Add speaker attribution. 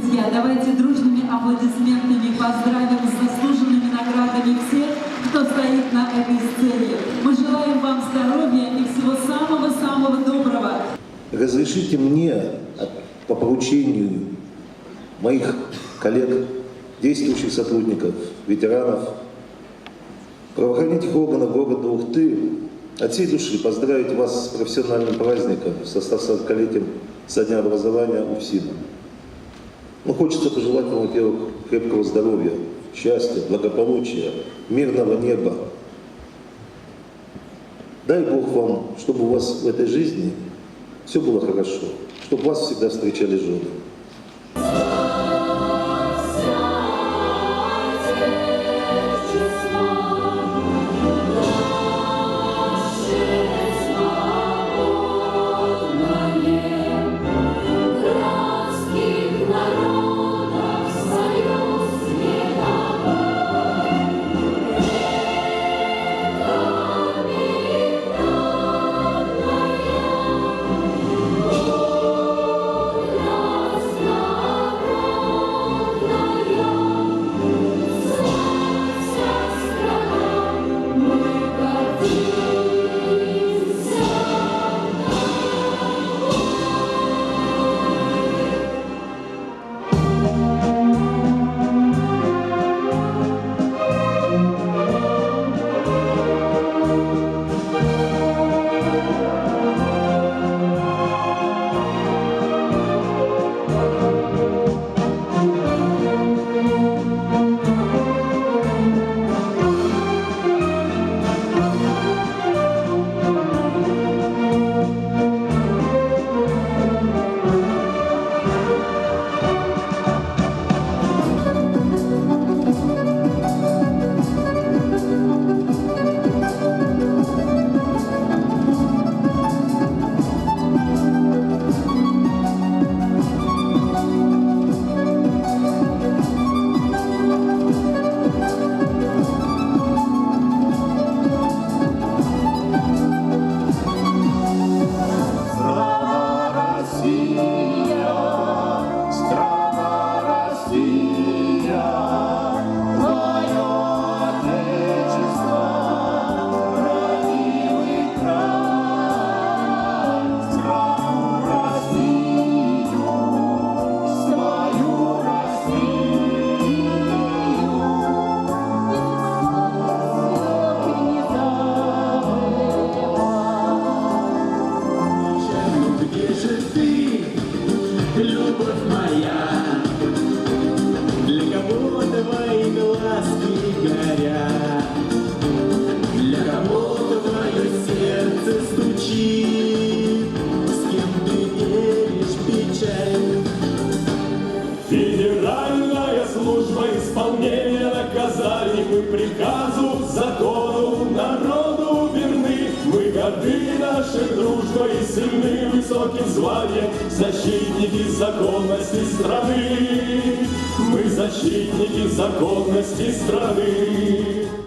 Speaker 1: друзья, давайте дружными аплодисментами поздравим с заслуженными наградами всех, кто стоит на этой сцене. Мы желаем вам здоровья и всего самого-самого доброго.
Speaker 2: Разрешите мне по поручению моих коллег, действующих сотрудников, ветеранов, правоохранительных органов города Ухты от всей души поздравить вас с профессиональным праздником, со 140-летием со дня образования УФСИНа. Ну, хочется пожелать вам, во-первых, крепкого здоровья, счастья, благополучия, мирного неба. Дай Бог вам, чтобы у вас в этой жизни все было хорошо, чтобы вас всегда встречали жены.
Speaker 3: Любовь моя, для кого твои глазки горят, для кого твое сердце стучит, с кем ты делишь печаль. Федеральная служба исполнения наказаний, мы приказу, закону, народу верны. Мы горды нашей дружбой и сильны высоким званием, защитники законности страны. Мы защитники законности страны.